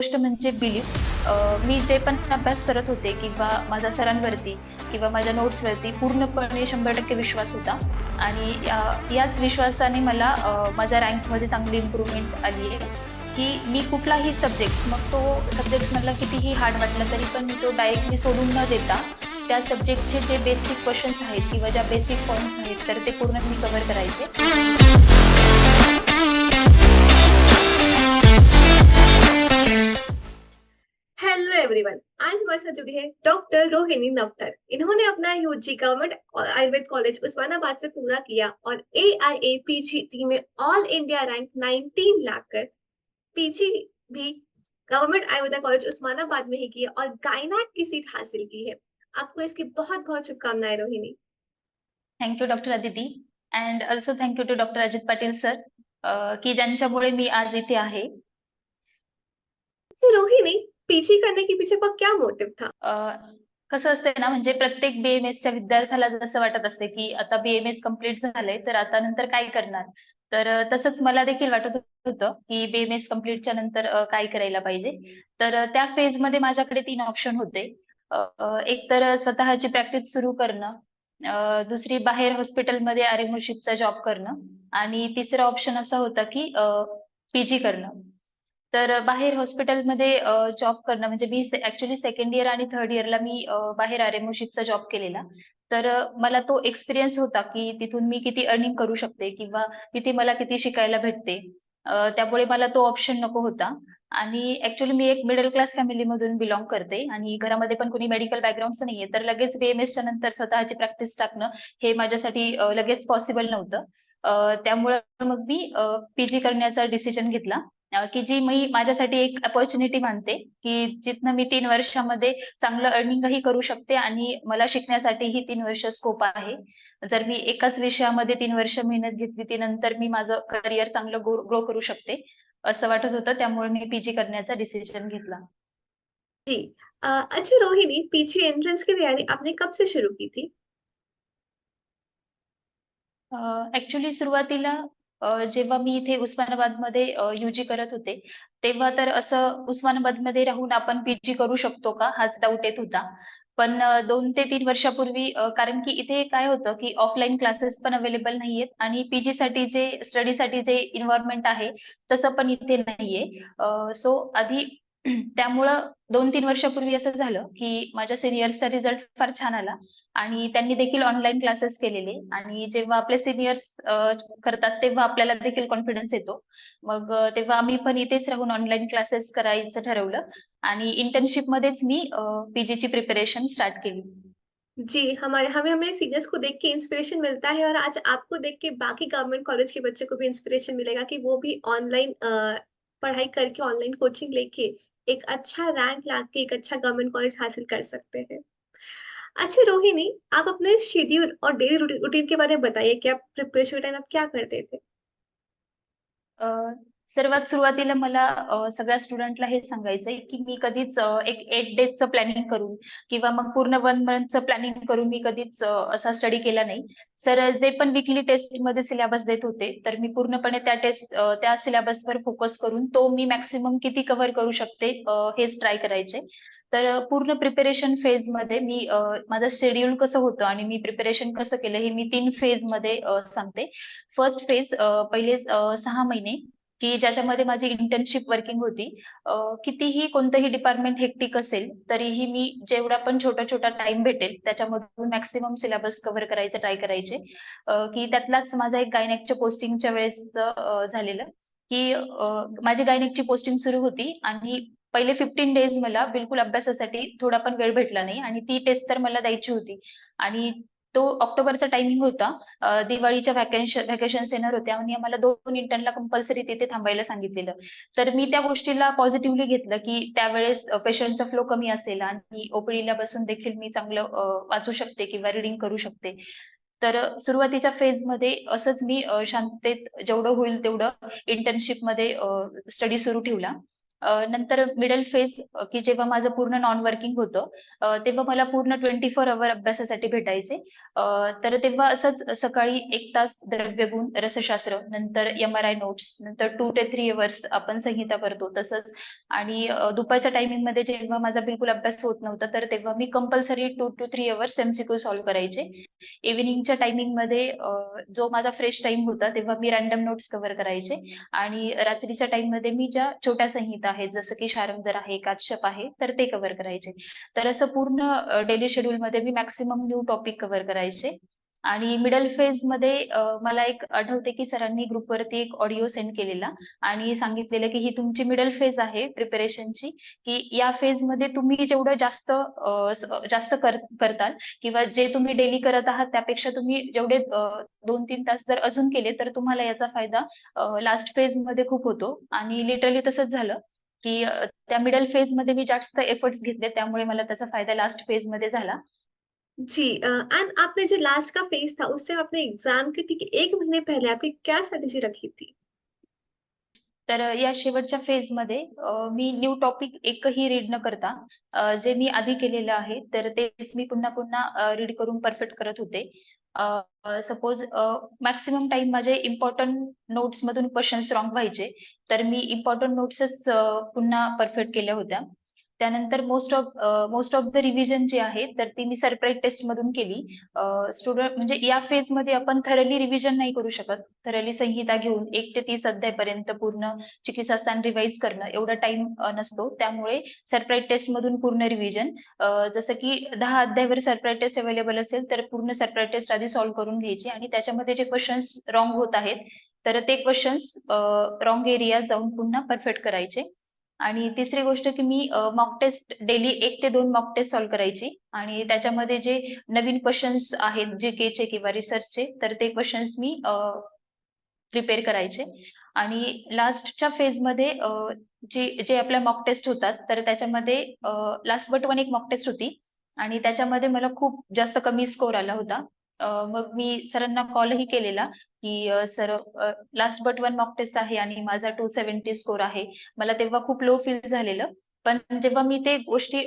गोष्ट म्हणजे बिलीफ. मी जे पण अभ्यास करत होते किंवा माझा सरांवरती किंवा माझ्या नोट्सवरती पूर्णपणे 100% विश्वास होता आणि याच विश्वासाने मला माझ्या रँकमध्ये चांगली इम्प्रूव्हमेंट आली आहे, की मी कुठलाही सब्जेक्ट्स मग तो सब्जेक्ट मला कितीही हार्ड वाटला तरी पण मी तो डायरेक्टली सोडून न देता त्या सब्जेक्टचे जे बेसिक क्वेश्चन्स आहेत किंवा ज्या बेसिक पॉइंट्स आहेत तर ते पूर्ण मी कव्हर करायचे. Hello everyone. आज हमारे साथ जुड़ी है डॉक्टर रोहिणी नवतर। इन्होंने अपना UG government Ayurved college Osmanabad से पूरा किया और AIA PGT में ऑल इंडिया रैंक 19 लाकर पीजी भी गवर्नमेंट आयुर्वेदा कॉलेज उस्मानाबाद में ही किया और गायनेक की सीट हासिल की है। आपको इसकी बहुत बहुत शुभकामनाएं Rohini. Thank you doctor Aditi and also thank you to doctor Ajit Patil sir, की ज्यांच्यामुळे मी आज इथे आहे. अच्छा रोहिणी, पीजी करने के पीछे का क्या मोटिव था? अ, कसं असतंय ना, म्हणजे प्रत्येक BMSच्या विद्यार्थ्याला जसं वाटत असते, की आता BMS कंप्लीट झालंय, तर आता नंतर काय करणार? तर तसंच मला देखील वाटत होतं, की BMS कंप्लीटच्या नंतर काय करायला पाहिजे. तर त्या फेजमध्ये माझ्याकडे 3 ऑप्शन होते. अ, अ, एक तर स्वतःची प्रॅक्टिस सुरू करणं, दुसरी बाहेर हॉस्पिटलमध्ये RMOशिपचा जॉब करणं आणि तिसरा ऑप्शन असा होता, की पीजी करणं. तर बाहेर हॉस्पिटलमध्ये जॉब करणं म्हणजे मी ॲक्चुअली सेकंड इयर आणि थर्ड इयरला मी बाहेर RMOशिपचा जॉब केलेला. तर मला तो एक्सपिरियन्स होता, की तिथून मी किती अर्निंग करू शकते किंवा मला किती शिकायला भेटते. त्यामुळे मला तो ऑप्शन नको होता आणि ॲक्चुअली मी एक मिडल क्लास फॅमिलीमधून बिलॉन्ग करते आणि घरामध्ये पण कोणी मेडिकल बॅकग्राऊंडचं नाहीये. तर लगेच BMSच्या नंतर स्वतःची प्रॅक्टिस टाकणं हे माझ्यासाठी लगेच पॉसिबल नव्हतं. त्यामुळं मग मी पीजी करण्याचा डिसिजन घेतला. की जी मी माझ्यासाठी एक अपॉर्च्युनिटी मानते, की जिथनं मी 3 वर्षामध्ये चांगलं अर्निंगही करू शकते आणि मला शिकण्यासाठीही 3 वर्ष स्कोप आहे. जर मी एकाच विषयामध्ये 3 वर्ष मेहनत घेतली, ती नंतर मी माझं करियर चांगलं ग्रो करू शकते, असं वाटत होतं. त्यामुळे मी पीजी करण्याचा डिसिजन घेतला. जी। अच्छा रोहिणी, पीजी एंट्रेंस की तैयारी आपने कब से शुरू की थी? सुरुवातीला जेव्हा मी इथे उस्मानाबादमध्ये UG करत होते, तेव्हा तर असं उस्मानाबादमध्ये राहून आपण पीजी करू शकतो का? हाच डाऊट येत होता. पण 2 ते 3 वर्षापूर्वी कारण की इथे काय होतं, की ऑफलाईन क्लासेस पण अवेलेबल नाहीयेत आणि पीजीसाठी जे स्टडीसाठी जे एन्व्हायर्नमेंट आहे, तसं पण इथे नाहीये. सो आधी त्यामुळं 2-3 वर्षापूर्वी असं झालं, की माझ्या सीनियर्सचा रिझल्ट फार छान आला आणि त्यांनी देखील ऑनलाईन क्लासेस केलेले आणि जेव्हा आपले सीनियर्स करतात तेव्हा आपल्याला देखील कॉन्फिडन्स येतो. मग तेव्हा आम्ही पण इथेच राहून ऑनलाईन क्लासेस करायचं ठरवलं आणि इंटर्नशिपमध्येच मी पीजीची प्रिपरेशन स्टार्ट केली. जी, हमारे हमें हमें सीनियर्स को देख के इंस्पिरेशन मिलता है और आज आपको देख के बाकी गवर्नमेंट कॉलेज के बच्चों को भी इंस्पिरेशन मिलेगा कि वो भी ऑनलाइन पढ़ाई करके, ऑनलाइन कोचिंग लेके एक अच्छा रैंक लाके एक अच्छा गवर्नमेंट कॉलेज हासिल कर सकते हैं। अच्छा रोहिणी, आप अपने शेड्यूल और डेली रूटीन के बारे में बताइए कि आप प्रिपरेशन के टाइम आप क्या करते थे? अ, सर्वात सुरुवातीला मला सगळ्या स्टुडंटला हे सांगायचंय, की मी कधीच एक 8 डेजचं प्लॅनिंग करून किंवा मग पूर्ण 1 मंथचं प्लॅनिंग करून मी कधीच असा स्टडी केला नाही. सर जे पण वीकली टेस्टमध्ये सिलेबस देत होते, तर मी पूर्णपणे त्या सिलेबसवर फोकस करून तो मी मॅक्सिमम किती कव्हर करू शकते हेच ट्राय करायचे. तर पूर्ण प्रिपरेशन फेजमध्ये मी माझं शेड्यूल कसं होतं आणि मी प्रिपरेशन कसं केलं हे मी 3 फेजमध्ये सांगते. फर्स्ट फेज पहिले 6 महिने, की ज्याच्यामध्ये माझी इंटर्नशिप वर्किंग होती. कितीही कोणतंही डिपार्टमेंट हेक्टिक असेल, तरीही मी जेवढा पण छोटा-छोटा टाईम भेटेल, त्याच्यामधून मॅक्सिमम सिलेबस कव्हर करायचा ट्राय करायचे. की त्यातलाच माझा एक गायनेकच्या पोस्टिंगच्या वेळेसचं झालेलं, की माझी गायनेकची पोस्टिंग सुरू होती आणि पहिले 15 डेज मला बिलकुल अभ्यासासाठी थोडा पण वेळ भेटला नाही आणि ती टेस्ट तर मला द्यायची होती आणि तो ऑक्टोबरचा टायमिंग होता. दिवाळीच्या व्हॅकेशन्स येणार होत्या आणि आम्हाला 2 इंटर्नला कंपल्सरी तिथे थांबायला सांगितलेलं. तर मी त्या गोष्टीला पॉझिटिव्हली घेतलं, की त्यावेळेस पेशंटचा फ्लो कमी असेल आणि OPDला बसून देखील मी चांगलं वाचू शकते किंवा रीडिंग करू शकते. तर सुरुवातीच्या फेजमध्ये असंच मी शांततेत जेवढं होईल तेवढं इंटर्नशिपमध्ये स्टडी सुरू ठेवला. नंतर मिडल फेज की जेव्हा माझं पूर्ण नॉन वर्किंग होतं, तेव्हा मला पूर्ण 24 अवर अभ्यासासाठी भेटायचे. तर तेव्हा असंच सकाळी 1 तास द्रव्यगुण, रसशास्त्र, नंतर एम-आर-आय नोट्स, नंतर 2 ते 3 अवर्स आपण संहिता करतो तसंच. आणि दुपारच्या टायमिंगमध्ये जेव्हा माझा बिलकुल अभ्यास होत नव्हता, तर तेव्हा मी compulsory 2 to 3 hours MCQ solve करायचे. इव्हनिंगच्या टायमिंगमध्ये जो माझा फ्रेश टाईम होता, तेव्हा मी रँडम नोट्स कव्हर करायचे. आणि रात्रीच्या टाईममध्ये मी ज्या छोट्या संहिता आहेत, जसं की शारंगधर आहे, काश्यप आहे, तर ते कव्हर करायचे. तर असं पूर्ण डेली शेड्यूलमध्ये मी मॅक्सिमम न्यू टॉपिक कव्हर करायचे. आणि मिडल फेजमध्ये मला एक आठवते, की सरांनी ग्रुपवरती एक ऑडिओ सेंड केलेला आणि सांगितलेलं, की ही तुमची मिडल फेज आहे प्रिपरेशनची, की या फेजमध्ये तुम्ही जेवढं जास्त जास्त करताल किंवा जे तुम्ही डेली करत आहात त्यापेक्षा तुम्ही जेवढे 2-3 तास जर अजून केले, तर तुम्हाला याचा फायदा लास्ट फेजमध्ये खूप होतो. आणि लिटरली तसंच झालं, की त्या मिडल फेजमध्ये मी जास्त एफर्ट्स घेतले, त्यामुळे मला त्याचा फायदा लास्ट फेजमध्ये झाला. जी एंड आपने जो लास्ट का फेज़ था, उससे आपने एग्ज़ाम के ठीक 1 महीने पहले आपकी क्या स्ट्रैटेजी रखी थी? तर या शेवटच्या फेजमध्ये मी न्यू टॉपिक एकही रीड न करता जे मी आधी केलेलं आहे, तर तेच मी पुन्हा-पुन्हा रीड करून परफेक्ट करत होते. सपोज मॅक्सिमम टाईम माझे इम्पोर्टंट नोट्समधून क्वेशन्स रॉन्ग व्हायचे, तर मी इम्पोर्टंट नोट्सच पुन्हा परफेक्ट केल्या होत्या. त्यानंतर मोस्ट ऑफ द रिव्हिजन जी आहे, तर ती मी सरप्राईज टेस्टमधून केली. स्टुडंट म्हणजे या फेजमध्ये आपण थरली रिव्हिजन नाही करू शकत. थरली संहिता घेऊन 1 ते 30 अध्यायपर्यंत पूर्ण चिकित्सास्थान रिवाईज करणं एवढा टाईम नसतो. त्यामुळे सरप्राईज टेस्टमधून पूर्ण रिव्हिजन, जसं की 10 अध्यायवर सरप्राईज टेस्ट अवेलेबल असेल, तर पूर्ण सरप्राईज टेस्ट आधी सॉल्व्ह करून घ्यायची आणि त्याच्यामध्ये जे क्वेशन्स रॉन्ग होत आहेत, तर ते क्वेशन्स रॉन्ग एरियात जाऊन पुन्हा परफेक्ट करायचे. आणि तिसरी गोष्ट की मी मॉक टेस्ट डेली 1 ते 2 मॉक टेस्ट सॉल्व्ह करायची आणि त्याच्यामध्ये जे नवीन क्वेशन्स आहेत जी-केचे किंवा रिसर्चचे, तर ते क्वेशन्स मी प्रिपेअर करायचे. आणि लास्टच्या फेजमध्ये जे जे आपल्या मॉक टेस्ट होतात, तर त्याच्यामध्ये लास्ट बट वन एक मॉक टेस्ट होती आणि त्याच्यामध्ये मला खूप जास्त कमी स्कोर आला होता. मग मी सरांना कॉलही केलेला, की "sir, last but one mock test आहे आणि माझा 270 स्कोर आहे." मला तेव्हा खूप लो फील झालेलं. पण जेव्हा मी ते गोष्टी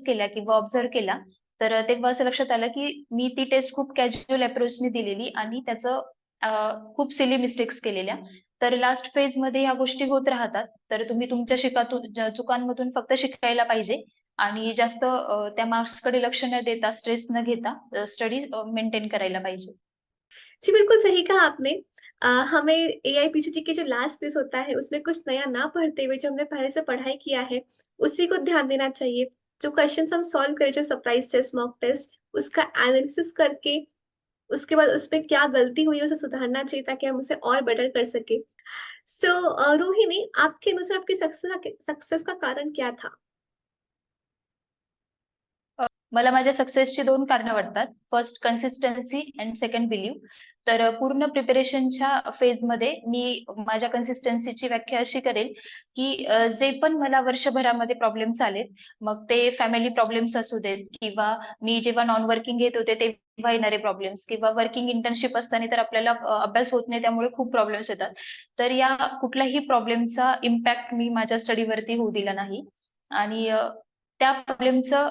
केल्या किंवा ऑब्झर्व्ह केल्या, तर तेव्हा असं लक्षात आलं, की मी ती टेस्ट खूप कॅज्युअल अप्रोचने दिलेली आणि त्याचं अ, खूप सिली मिस्टेक्स केलेल्या. तर लास्ट फेजमध्ये ह्या गोष्टी होत राहतात. तर तुम्ही तुमच्या चुकांमधून फक्त शिकायला पाहिजे आणि जास्त त्या मार्क्सकडे लक्ष न देता, स्ट्रेस न घेता स्टडी मेंटेन करायला पाहिजे. जी, बिल्कुल सही कहा आपने। हमें एआईपीसीटी के जो लास्ट फेज़ होता है, उसमें कुछ नया ना पढ़ते हुए जो हमने पहले से पढ़ाई किया है, उसी को ध्यान देना चाहिए। जो क्वेश्चन्स हम सॉल्व करें, जो सरप्राइज़ टेस्ट, मॉक टेस्ट, उसका एनालिसिस करके, उसके बाद उसमें क्या गलती हुई है, उसे सुधारना चाहिए ताकि हम उसे और बेटर कर सकें। सो रोहिणी, आपके अनुसार आपकी सक्सेस का कारण क्या था? मला माझ्या सक्सेसची 2 कारणं वाटतात. First consistency end second believe. तर पूर्ण प्रिपरेशनच्या फेजमध्ये मी माझ्या कन्सिस्टन्सीची व्याख्या अशी करेल, की जे पण मला वर्षभरामध्ये प्रॉब्लेम्स आलेत, मग ते फॅमिली प्रॉब्लेम्स असू देत किंवा मी जेव्हा नॉन वर्किंग घेत होते तेव्हा येणारे प्रॉब्लेम्स किंवा वर्किंग इंटर्नशिप असताना तर आपल्याला अभ्यास होत नाही त्यामुळे खूप प्रॉब्लेम्स येतात. तर या कुठल्याही प्रॉब्लेमचा इम्पॅक्ट मी माझ्या स्टडीवरती होऊ दिला नाही आणि त्या प्रॉब्लेमचं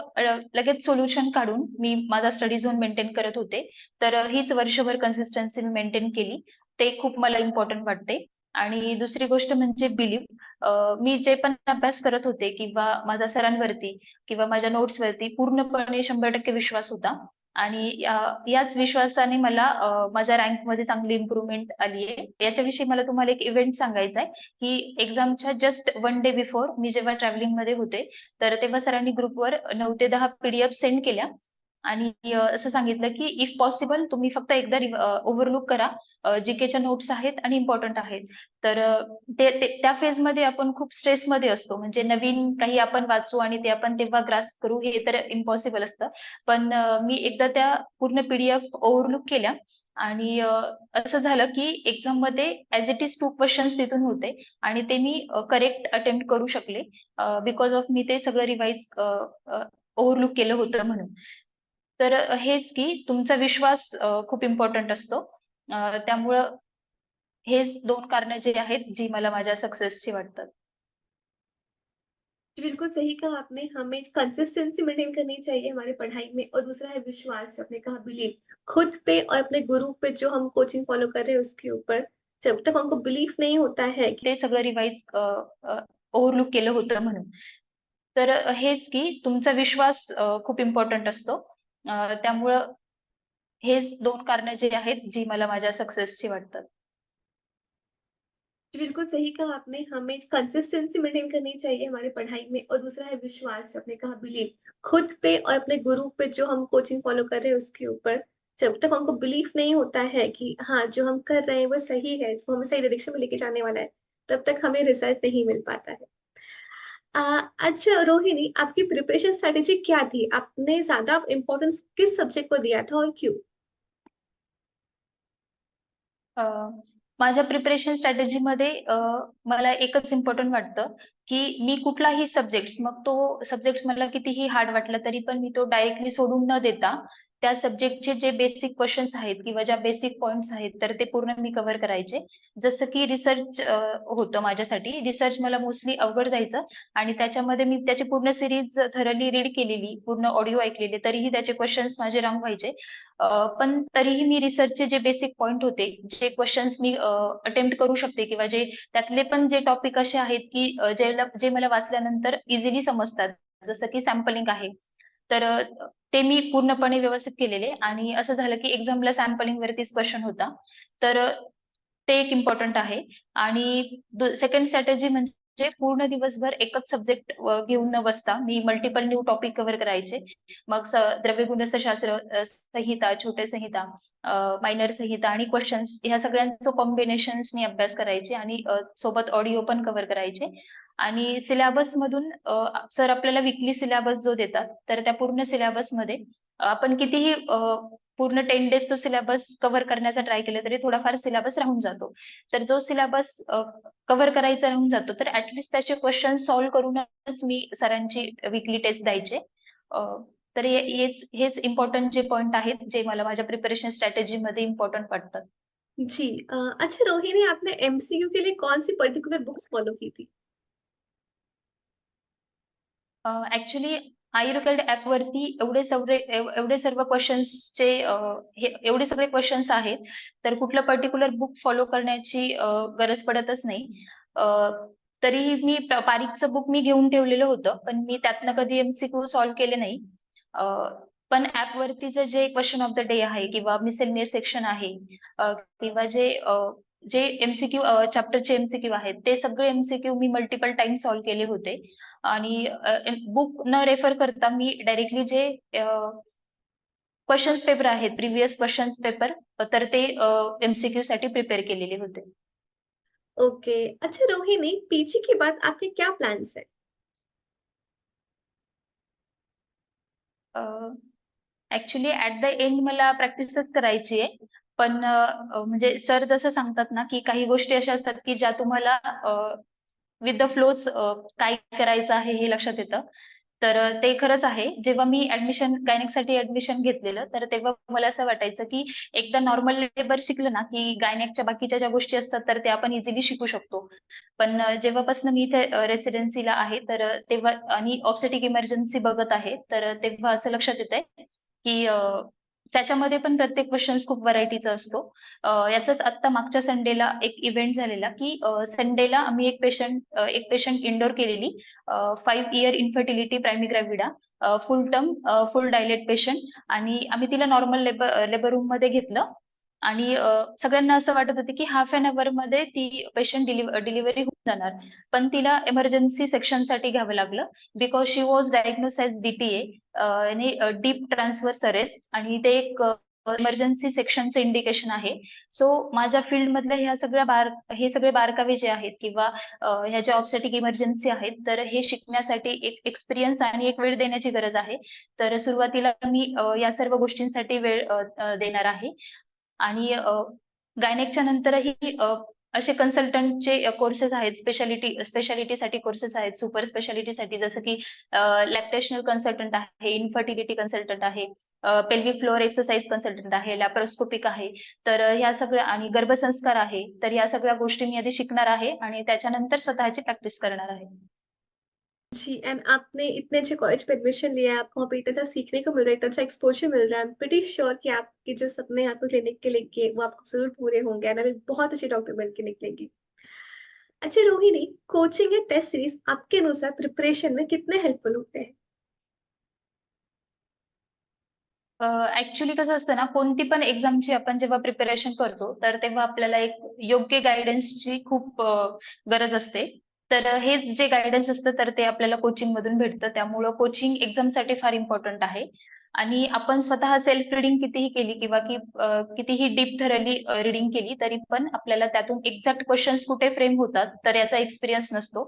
लगेच सोल्युशन काढून मी माझा स्टडी झोन मेंटेन करत होते. तर हीच वर्षभर कन्सिस्टन्सी मी मेंटेन केली. ते खूप मला इम्पोर्टंट वाटते. आणि दुसरी गोष्ट म्हणजे बिलीव्ह. मी जे पण अभ्यास करत होते किंवा माझा सरांवरती किंवा माझ्या नोट्सवरती पूर्णपणे 100% विश्वास होता. आणि याच विश्वासाने मला माझ्या रँकमध्ये चांगली इम्प्रूव्हमेंट आली आहे. याच्याविषयी मला तुम्हाला एक इव्हेंट सांगायचा आहे, की एक्झामच्या जस्ट 1 डे बिफोर मी जेव्हा ट्रॅव्हलिंगमध्ये होते, तर तेव्हा सरांनी ग्रुपवर 9 ते 10 पी-डी-एफ सेंड केल्या आणि असं सांगितलं, की इफ पॉसिबल तुम्ही फक्त एकदा ओव्हरलूक करा. जी-केच्या नोट्स आहेत आणि इम्पोर्टंट आहेत. तर ते ते त्या फेजमध्ये आपण खूप स्ट्रेसमध्ये असतो. म्हणजे नवीन काही आपण वाचू आणि ते आपण तेव्हा ग्रास्प करू हे तर इम्पॉसिबल असतं. पण मी एकदा त्या पूर्ण पी-डी-एफ ओव्हरलूक केल्या आणि असं झालं, की एक्झाममध्ये ॲज इट इज 2 क्वेशन्स तिथून होते आणि ते मी करेक्ट अटेम्प्ट करू शकले. बिकॉज ऑफ मी ते सगळं रिवाईज ओव्हरलूक केलं होतं म्हणून. तर हेच की तुमचा विश्वास खूप इम्पोर्टंट असतो. त्यामुळं हेच 2 कारणं जी आहेत, जी मला माझ्या सक्सेसची वाटतात. बिल्कुल सही कहा आपने, हमें कंसिस्टेंसी मेंटेन करनी चाहिए हमारी पढ़ाई में और दूसरा है विश्वास, जो आपने कहा बिलीव, खुद पे और अपने गुरु पे जो हम कोचिंग फॉलो कर रहे हैं उसके ऊपर। जब तक हमको बिलीफ नहीं होता है कि ते सगळं रिवाईज ओव्हरलूक केलं होतं म्हणून. तर हेच की तुमचा विश्वास खूप इम्पोर्टंट असतो. त्यामुळं हेच 2 कारणं जे आहेत, जी मला माझ्या सक्सेसची वाटतात. बिल्कुल सही कहा आपने, हमें कंसिस्टेंसी मेंटेन करनी चाहिए हमारी पढ़ाई में और दूसरा है विश्वास, जो आपने कहा बिलीव, खुद पे और अपने गुरु पे जो हम कोचिंग फॉलो कर रहे हैं उसके ऊपर। जब तक हमको बिलीफ नहीं होता है कि हाँ, जो हम कर रहे हैं वो सही है, वो हमें सही डायरेक्शन में लेके जाने वाला है, तब तक हमें रिजल्ट नहीं मिल पाता है। अ, अच्छा रोहिणी, आपकी प्रिपरेशन स्ट्रैटेजी क्या थी? आपने ज़्यादा इम्पोर्टेंस किस सब्जेक्ट को दिया था और क्यों? अ, माझ्या प्रिपरेशन स्ट्रॅटेजीमध्ये मला एकच इम्पोर्टंट वाटतं, की मी कुठलाही सब्जेक्ट्स मग तो सब्जेक्ट मला कितीही हार्ड वाटला तरी पण मी तो डायरेक्टली सोडून न देता, त्या सब्जेक्टचे जे बेसिक क्वेशन्स आहेत किंवा ज्या बेसिक पॉइंट्स आहेत, तर ते पूर्ण मी कव्हर करायचे. जसं की रिसर्च होतं माझ्यासाठी. रिसर्च मला मोस्टली अवघड जायचं आणि त्याच्यामध्ये मी त्याची पूर्ण सीरीज थरली रीड केलेली, पूर्ण ऑडिओ ऐकलेले, तरीही त्याचे क्वेशन्स माझे रांग व्हायचे. पण तरीही मी रिसर्चचे जे बेसिक पॉइंट होते, जे क्वेशन्स मी अटेम्प्ट करू शकते किंवा जे त्यातले पण जे टॉपिक असे आहेत, की जे मला वाचल्यानंतर इझिली समजतात. जसं की सॅम्पलिंग आहे. तर ते मी पूर्णपणे व्यवस्थित केलेले आणि असं झालं, की एक्झामला सॅम्पलिंगवरतीच क्वेशन होता. तर ते एक इम्पोर्टंट आहे आणि सेकंड स्ट्रॅटेजी म्हणजे पूर्ण दिवसभर एकच सब्जेक्ट घेऊन न बसता मी मल्टिपल न्यू टॉपिक कव्हर करायचे. मग द्रव्यगुणशस्त्र, संहिता, छोटे संहिता, मायनर संहिता आणि क्वेशन्स ह्या सगळ्यांचं कॉम्बिनेशन्स मी अभ्यास करायचे आणि सोबत ऑडिओ पण कव्हर करायचे. आणि सिलॅबसमधून सर आपल्याला वीकली सिलॅबस जो देतात, तर त्या पूर्ण सिलॅबसमध्ये आपण कितीही पूर्ण 10 डेज तो सिलॅबस कव्हर करण्याचा ट्राय केला तरी थोडाफार सिलॅबस राहून जातो. तर जो सिलॅबस कव्हर करायचा राहून जातो, तर त्याचे क्वेशन सॉल्व्ह करूनच मी सरांची वीकली टेस्ट द्यायचे. अ, तर हेच इम्पोर्टंट जे पॉइंट आहेत, जे मला माझ्या प्रिपरेशन स्ट्रॅटेजीमध्ये इम्पोर्टंट वाटतात. जी अच्छा रोहिणी, आपने एमसीक्यू के लिए कौन-सी पर्टिकुलर बुक्स फॉलो की थी? ॲक्चुअली आयुर्वेद ॲपवरती एवढे सर्व क्वेशन्सचे एवढे सगळे क्वेशन्स आहेत, तर कुठलं पर्टिक्युलर बुक फॉलो करण्याची गरज पडतच नाही. अ, तरीही मी पारीखचं बुक मी घेऊन ठेवलेलं होतं, पण मी त्यातनं कधी एम-सी-क्यू सॉल्व्ह केले नाही. अ, पण ॲपवरतीचं जे क्वेशन ऑफ द डे आहे किंवा मिसेलेनियस सेक्शन आहे किंवा जे एम-सी-क्यू चॅप्टरचे एम-सी-क्यू आहेत, ते सगळे एम-सी-क्यू मी मल्टिपल टाईम सॉल्व्ह केले होते. आणि बुक न रेफर करता मी डायरेक्टली जे क्वेशन्स पेपर आहेत, प्रिव्हियस क्वेशन्स पेपर तर ते एम-सी-क्यूसाठी प्रिपेअर केलेले होते. ओके। अच्छा रोहिणी, पीजी के बाद आपके क्या प्लान्स हैं? ॲक्चुअली ॲट द एंड मला प्रॅक्टिसच करायची आहे. पण म्हणजे सर जसं सांगतात ना, की काही गोष्टी अशा असतात, की ज्या तुम्हाला विथ द फ्लोच काय करायचं आहे हे लक्षात येतं. तर ते खरंच आहे. जेव्हा मी गायनेकसाठी ॲडमिशन घेतलेलं, तर तेव्हा मला असं वाटायचं, की एकदा नॉर्मल लेबर शिकलं ना, की गायनेकच्या बाकीच्या ज्या गोष्टी असतात, तर त्या आपण इझिली शिकू शकतो. पण जेव्हापासून मी इथे रेसिडेन्सीला आहे, तर तेव्हा आणि ऑब्स्टेट्रिक इमर्जन्सी बघत आहे, तर तेव्हा असं लक्षात येतंय, की त्याच्यामध्ये पण प्रत्येक क्वेशन्स खूप व्हरायटीचा असतो. याचाच आत्ता मागच्या संडेला एक इव्हेंट झालेला, की संडेला आम्ही एक पेशंट इंडोर केलेली 5 year infertility primigravida full term full dilate patient आणि आम्ही तिला नॉर्मल लेबर रूममध्ये घेतलं आणि सगळ्यांना असं वाटत होतं, की हाल्फ एन अवरमध्ये ती पेशंट डिलिव्हरी होऊन जाणार. पण तिला इमर्जन्सी सेक्शनसाठी घ्यावं लागलं because she was diagnose as DTA आणि डीप ट्रान्सव्हर्स अरेस्ट आणि ते एक इमर्जन्सी सेक्शनचं इंडिकेशन आहे. सो माझ्या फील्डमधल्या हे सगळे बारकावे जे आहेत किंवा ह्या ज्या ऑब्स्टेट्रिक इमर्जन्सी आहेत, तर हे शिकण्यासाठी एक एक्सपिरियन्स आणि एक वेळ देण्याची गरज आहे. तर सुरुवातीला मी या सर्व गोष्टींसाठी वेळ देणार आहे आणि गायनेकच्या नंतरही असे कन्सल्टंटचे कोर्सेस आहेत, स्पेशालिटीसाठी कोर्सेस आहेत, सुपर स्पेशालिटीसाठी जसं की लॅक्टेशनल कन्सल्टंट आहे, इन्फर्टिलिटी कन्सल्टंट आहे, पेल्विक फ्लोर एक्सरसाइज कन्सल्टंट आहे, लॅप्रोस्कोपिक आहे. तर ह्या सगळ्या आणि गर्भसंस्कार आहे. तर ह्या सगळ्या गोष्टी मी आधी शिकणार आहे आणि त्याच्यानंतर स्वतःची प्रॅक्टिस करणार आहे. जी एंड आपने इतने अच्छे कॉलेज में एडमिशन लिया है, आपको वहाँ पे इतना अच्छा सीखने को मिल रहा है, इतना अच्छा एक्सपोज़र मिल रहा है। आई एम प्रीटी श्योर कि आपके जो सपने हैं आपको क्लिनिक के लेके वो आपको ज़रूर पूरे होंगे एंड आप एक बहुत अच्छी डॉक्टर बन के निकलेंगी। अच्छा रोहिणी, कोचिंग या टेस्ट सीरीज आपके अनुसार प्रिपरेशन में कितने हेल्पफुल होते हैं? ऍक्च्युली कसं असतं ना, कोणती पण एक्झामची आपण जेव्हा प्रिपरेशन करतो, तर तेव्हा आपल्याला एक योग्य गाईडन्सची खूप गरज असते. तर हेच जे गाईडन्स असतं, तर ते आपल्याला कोचिंगमधून भेटतं. त्यामुळं कोचिंग एक्झामसाठी फार इम्पॉर्टंट आहे. आणि आपण स्वतः सेल्फ रीडिंग कितीही केली किंवा कितीही डीप थरली रीडिंग केली, तरी पण आपल्याला त्यातून एक्झॅक्ट क्वेशन्स कुठे फ्रेम होतात, तर याचा एक्सपिरियन्स नसतो.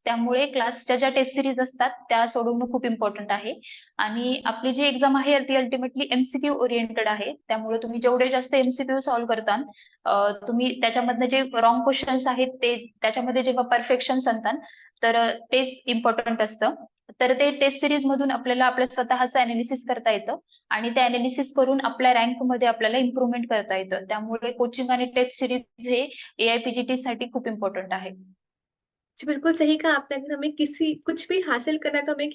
त्यामुळे क्लासच्या ज्या टेस्ट सीरीज असतात, त्या सोडवणं खूप इम्पॉर्टंट आहे. आणि आपली जी एक्झाम आहे ती अल्टिमेटली एमसीक्यू ओरिएंटेड आहे. त्यामुळे तुम्ही जेवढे जास्त एमसीक्यू सॉल्व्ह करताल, तुम्ही त्याच्यामधनं जे रॉंग क्वेश्चन्स आहेत ते त्याच्यामध्ये जेव्हा परफेक्शन्स आणताल, तर तेच इम्पॉर्टंट असतं. तर ते टेस्ट सीरीज मधून आपल्याला आपलं स्वतःचं एनालिसिस करता येतं आणि ते एनालिसिस करून आपल्या रँकमध्ये आपल्याला इम्प्रूव्हमेंट करता येतं. त्यामुळे कोचिंग आणि टेस्ट सीरीज हे एआयपीजीटी साठी खूप इम्पॉर्टंट आहे. जी, बिल्कुल सही कहा आपने। अगर हमें किसी कुछ भी हासिल करना है तो हमें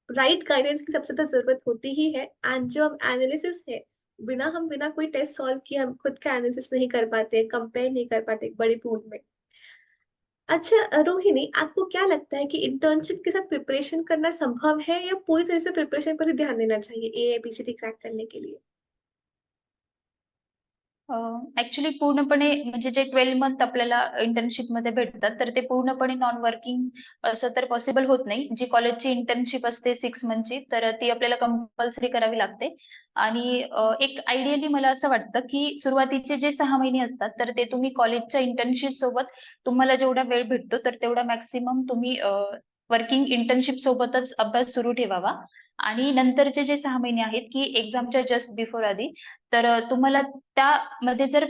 राइट गाइडेंस की सबसे ज़्यादा ज़रूरत होती ही है एंड जो हम एनालिसिस है, बिना कोई टेस्ट सॉल्व किए हम खुद का एनालिसिस नहीं कर पाते, कंपेयर नहीं कर पाते एक बड़ी पूल में। अच्छा रोहिणी, आपको क्या लगता है कि इंटर्नशिप के साथ प्रिपरेशन करना संभव है या पूरी तरह से प्रिपरेशन पर ही ध्यान देना चाहिए एआईबीसीटी क्रैक करने के लिए? ॲक्चुअली पूर्णपणे म्हणजे जे 12 मंथ आपल्याला इंटर्नशिपमध्ये भेटतात, तर ते पूर्णपणे नॉन वर्किंग असं तर पॉसिबल होत नाही. जी कॉलेजची इंटर्नशिप असते 6 मंथची, तर ती आपल्याला कंपल्सरी करावी लागते. आणि एक आयडियली मला असं वाटतं, की सुरुवातीचे जे 6 महिने असतात, तर ते तुम्ही कॉलेजच्या इंटर्नशिप सोबत तुम्हाला जेवढा वेळ भेटतो, तर तेवढा मॅक्सिमम तुम्ही वर्किंग इंटर्नशिप सोबतच अभ्यास सुरू ठेवावा. आणि नंतरचे जे 6 महिने आहेत, की एक्झामच्या जस्ट बिफोर आधी, तर तुम्हाला त्यामध्ये जर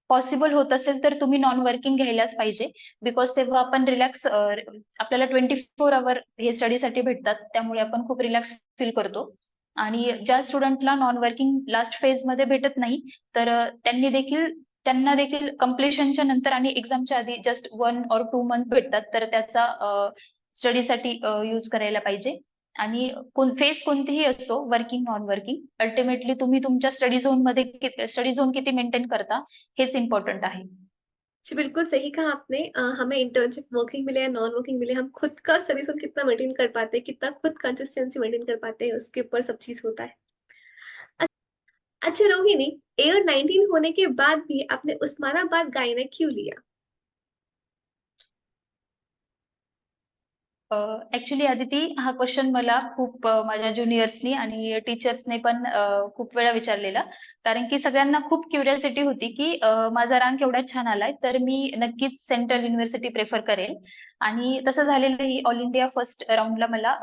पॉसिबल होत असेल, तर तुम्ही नॉन वर्किंग घ्यायलाच पाहिजे. बिकॉज तेव्हा आपण रिलॅक्स आपल्याला 24 अवर हे स्टडीसाठी भेटतात. त्यामुळे आपण खूप रिलॅक्स फील करतो. आणि ज्या स्टुडंटला नॉन वर्किंग लास्ट फेजमध्ये भेटत नाही, तर त्यांना देखील कंप्लीशनच्या नंतर आणि एक्झामच्या आधी जस्ट 1 ऑर 2 मंथ भेटतात. तर त्याचा स्टडीसाठी यूज करायला पाहिजे. आणि फेज कोणतीही असो, वर्किंग, नॉन वर्किंग, अल्टिमेटली तुम्ही तुमच्या स्टडी झोन किती मेंटेन करता, हेच इम्पोर्टंट आहे. जी, बिल्कुल सही कहा आपने। हमें इंटर्नशिप वर्किंग मिले या नॉन वर्किंग मिले, हम खुद का स्टडी ज़ोन कितना मेंटेन कर पाते हैं, कितना खुद कंसिस्टेंसी मेंटेन कर पाते हैं, उसके ऊपर सब चीज़ होता है। अ अच्छा रोहिणी, एयर 19 होने के बाद भी आपने उस्मानाबाद गायनेक क्यों लिया? ॲक्चुअली अदिती, हा क्वेशन मला खूप माझ्या ज्युनियर्सनी आणि टीचर्सने पण खूप वेळा विचारलेला. कारण की सगळ्यांना खूप क्युरिओसिटी होती, की माझा रँक एवढा छान आलाय, तर मी नक्कीच सेंट्रल युनिव्हर्सिटी प्रिफर करेल. आणि तसं झालेलंही. ऑल इंडिया फर्स्ट राउंडला मला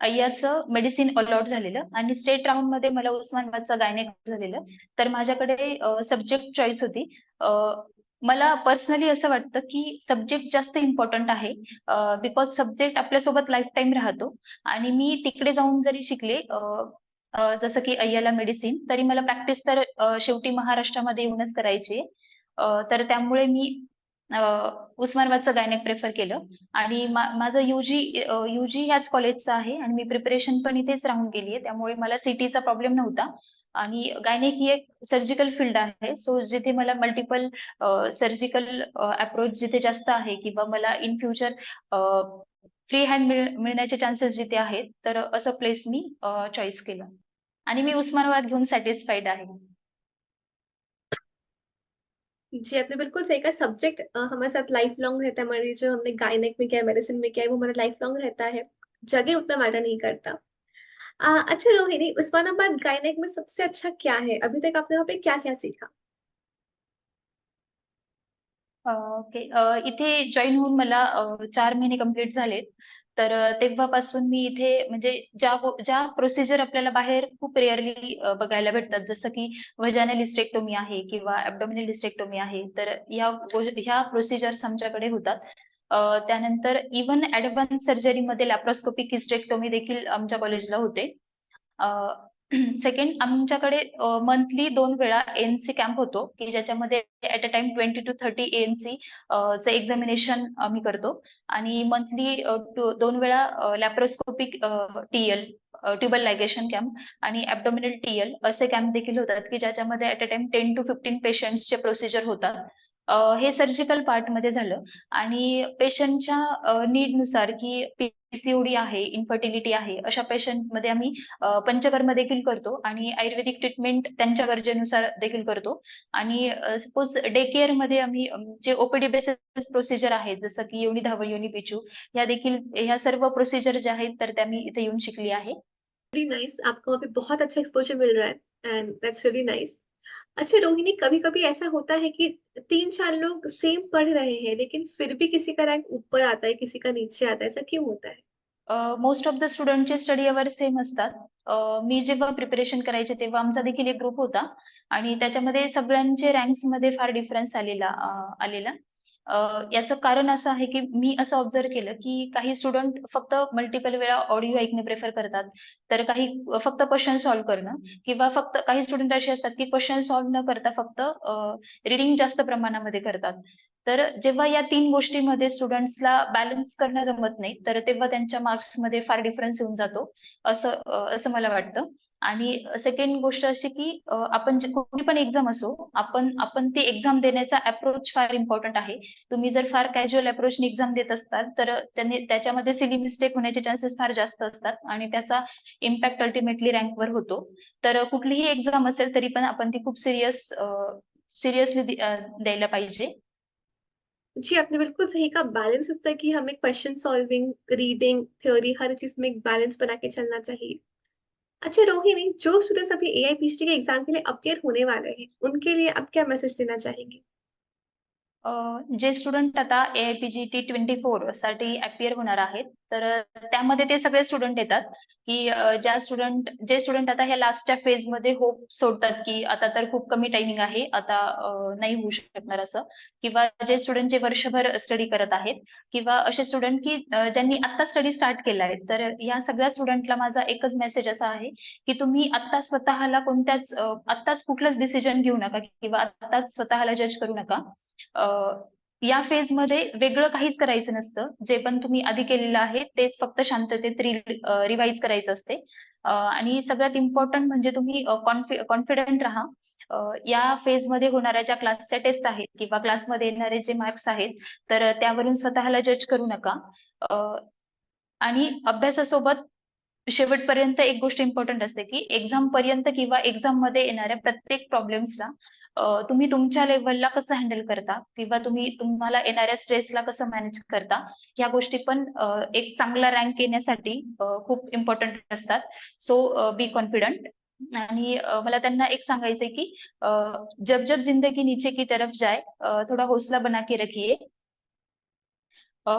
अय्याचं मेडिसिन अलॉट झालेलं आणि स्टेट राउंडमध्ये मला उस्मानाबादचं गायनेक झालेलं. तर माझ्याकडे सब्जेक्ट चॉईस होती. अ, मला पर्सनली असं वाटतं, की सब्जेक्ट जास्त इम्पोर्टंट आहे. बिकॉज सब्जेक्ट आपल्यासोबत लाईफटाईम राहतो आणि मी तिकडे जाऊन जरी शिकले, अ, अ, जसं की अय्याला मेडिसिन, तरी मला प्रॅक्टिस तर शेवटी महाराष्ट्रामध्ये येऊनच करायची आहे. तर त्यामुळे मी अ, उस्मानाबादचं गायनेक प्रिफर केलं आणि माझं यूजी ह्याच कॉलेजचं आहे आणि मी प्रिपरेशन पण इथेच राहून केली आहे. त्यामुळे मला सिटीचा प्रॉब्लेम नव्हता. आणि गायनेक ही एक सर्जिकल फील्ड आहे. सो जिथे मला मल्टिपल सर्जिकल अप्रोच जिथे जास्त आहे किंवा मला इन फ्युचर फ्री हँड मिळण्याचे चान्सेस जिथे आहेत, तर असं प्लेस मी चॉईस केलं आणि मी उस्मानाबाद घेऊन सॅटिस्फाईड आहे. जी, आपने बिल्कुल सही कहा। सब्जेक्ट हमारे साथ लाइफ लॉन्ग रहता है। हमारी जो हमने गायनेक में किया है, मेडिसिन में किया है, वो हमारा लाइफ लॉन्ग रहता है। जगह उतना मैटर नहीं करता। अच्छा रोहिणी, उस्मानाबाद गायनेक में सबसे अच्छा क्या है? अभी तक आपने वहाँ पे क्या-क्या सीखा? ओके. इथे जॉइन होऊन मला 4 महिने कंप्लीट झालेत. तर तेव्हापासून मी इथे म्हणजे ज्या प्रोसिजर आपल्याला बाहेर खूप रेअरली बघायला भेटतात, जसं की व्हजायनल हिस्टेक्टोमी आहे किंवा ॲब्डोमिनल हिस्टेक्टोमी आहे. तर ह्या प्रोसिजर्स आमच्याकडे होतात. त्यानंतर इव्हन ॲडव्हान्स सर्जरीमध्ये लॅप्रोस्कोपिक हिस्टेक्टोमी देखील आमच्या कॉलेजला होते. सेकंड आमच्याकडे मंथली 2 वेळा एएनसी कॅम्प होतो, की ज्याच्यामध्ये at a time 20 to 30 ANC चं एक्झामिनेशन आम्ही करतो आणि मंथली 2 वेळा laparoscopic TL tubal ligation camp आणि ॲब्डोमिनल टीएल असे कॅम्प देखील होतात, की ज्याच्यामध्ये ॲट अ टाईम 10 to 15 पेशंट्सचे प्रोसिजर होतात. हे सर्जिकल पार्टमध्ये झालं आणि पेशंटच्या नीडनुसार की पीसीओडी आहे, इन्फर्टिलिटी आहे, अशा पेशंटमध्ये आम्ही पंचकर्म देखील करतो आणि आयुर्वेदिक ट्रीटमेंट त्यांच्या गरजेनुसार देखील करतो आणि सपोज डे केअरमध्ये आम्ही जे ओपीडी बेसिस प्रोसिजर आहे, जसं की योनी धावण, योनी पिचू ह्या सर्व प्रोसिजर ज्या आहेत, तर त्या मी इथे येऊन शिकली आहे. रियली नाइस, आपको वहाँ पे बहुत अच्छा एक्सपोज़र मिल रहा है एंड दैट्स रियली नाइस। अच्छा रोहिणी, कभी-कभी ऐसा होता है कि 3-4 लोग सेम पढ़ रहे हैं, लेकिन फिर भी किसी का रैंक ऊपर आता है, किसी का नीचे आता है, ऐसा क्यों होता है? मोस्ट ऑफ द स्टुडंटचे स्टडी अवर सेम असतात. मी जेव्हा प्रिपरेशन करायचे तेव्हा आमचा देखील एक ग्रुप होता आणि त्याच्यामध्ये सगळ्यांचे रँक्समध्ये फार डिफरन्स आलेला. याचं कारण असं आहे, की मी असं ऑब्झर्व्ह केलं, की काही स्टुडंट फक्त मल्टिपल वेळा ऑडिओ ऐकणे प्रिफर करतात. तर काही फक्त क्वेशन सॉल्व्ह करणं किंवा फक्त काही स्टुडंट असे असतात, की क्वेशन सॉल्व्ह न करता फक्त रीडिंग जास्त प्रमाणामध्ये करतात. तर जेव्हा या 3 गोष्टींमध्ये स्टुडंट्सला बॅलन्स करणं जमत नाही, तर तेव्हा त्यांच्या मार्क्समध्ये फार डिफरन्स येऊन जातो, असं मला वाटतं. आणि सेकंड गोष्ट अशी की आपण जे कोणी पण एक्झाम असो, आपण आपण ती एक्झाम देण्याचा अप्रोच फार इम्पोर्टंट आहे. तुम्ही जर फार कॅज्युअल अप्रोचने एक्झाम देत असाल, तर त्याच्यामध्ये सिली मिस्टेक होण्याचे चान्सेस फार जास्त असतात आणि त्याचा इम्पॅक्ट अल्टिमेटली रँकवर होतो. तर कुठलीही एक्झाम असेल, तरी पण आपण ती खूप सिरियसली द्यायला पाहिजे. जी, आपने बिल्कुल सही कहा, बैलेंस इस तरह कि हमें क्वेश्चन सॉल्विंग, रीडिंग, थ्योरी हर चीज़ में एक बैलेंस बना के चलना चाहिए। अच्छा रोहिणी, जो स्टूडेंट्स अभी एआईपीएचडी के एग्ज़ाम के लिए अपीयर होने वाले हैं, उनके लिए आप क्या मैसेज देना चाहेंगे? जे स्टुडंट आता ए-आय-पी-जी-टी 24 साठी अपियर होणार आहेत, तर त्यामध्ये ते सगळे स्टुडंट येतात, की जे स्टुडंट आता ह्या लास्टच्या फेजमध्ये होप सोडतात, की आता तर खूप कमी टायमिंग आहे, आता नाही होऊ शकणार असं किंवा जे स्टुडंट जे वर्षभर स्टडी करत आहेत किंवा असे स्टुडंट, की ज्यांनी आत्ता स्टडी स्टार्ट केला आहे. तर या सगळ्या स्टुडंटला माझा एकच मेसेज असा आहे, की तुम्ही आत्ता स्वतःला आत्ताच कुठलंच डिसिजन घेऊ नका किंवा आत्ताच स्वतःला जज करू नका. अ, या फेजमध्ये वेगळं काहीच करायचं नसतं. जे पण तुम्ही आधी केलेलं आहे, तेच फक्त शांततेत रिवाईज करायचं असते. आणि सगळ्यात इम्पोर्टंट म्हणजे तुम्ही कॉन्फिडंट राहा. या फेजमध्ये होणाऱ्या ज्या क्लासच्या टेस्ट आहेत किंवा क्लासमध्ये येणारे जे मार्क्स आहेत, तर त्यावरून स्वतःला जज करू नका. अ, आणि अभ्यासासोबत शेवटपर्यंत एक गोष्ट इम्पोर्टंट असते, की एक्झामपर्यंत किंवा एक्झाममध्ये येणाऱ्या प्रत्येक प्रॉब्लेम्सला तुम्ही तुमच्या लेव्हलला कसं हँडल करता किंवा तुम्हाला येणाऱ्या स्ट्रेसला कसं मॅनेज करता, ह्या गोष्टी पण एक चांगला रँक येण्यासाठी खूप इम्पोर्टंट असतात. सो बी कॉन्फिडंट आणि मला त्यांना एक सांगायचंय, की अ, जब जब ज़िंदगी नीचे की तरफ जाए थोड़ा हौसला बना के रखिए. अ,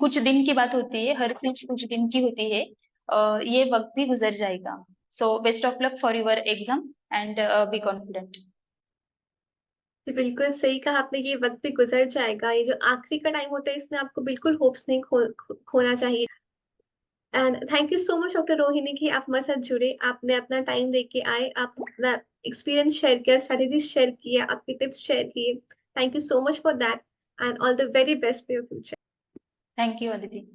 कुछ दिन की बात होती है, हर चीज़ कुछ दिन की होती है। ये वक़्त भी गुज़र जाएगा। So best of luck for your exam and be confident. जी, बिल्कुल सही कहा आपने, ये वक़्त भी गुज़र जाएगा, ये जो आखिरी का टाइम होता है, इसमें आपको बिल्कुल होप्स नहीं खोना चाहिए। End thank you so much doctor Rohini कि आप हमारे साथ जुड़े, आपने अपना टाइम देके आए, आप अपना एक्सपीरियंस शेयर किया, स्ट्रैटेजीज़ शेयर किए, आपके टिप्स शेयर किए। Thank you so much for that and all the very best for your future. Thank you, Aditi.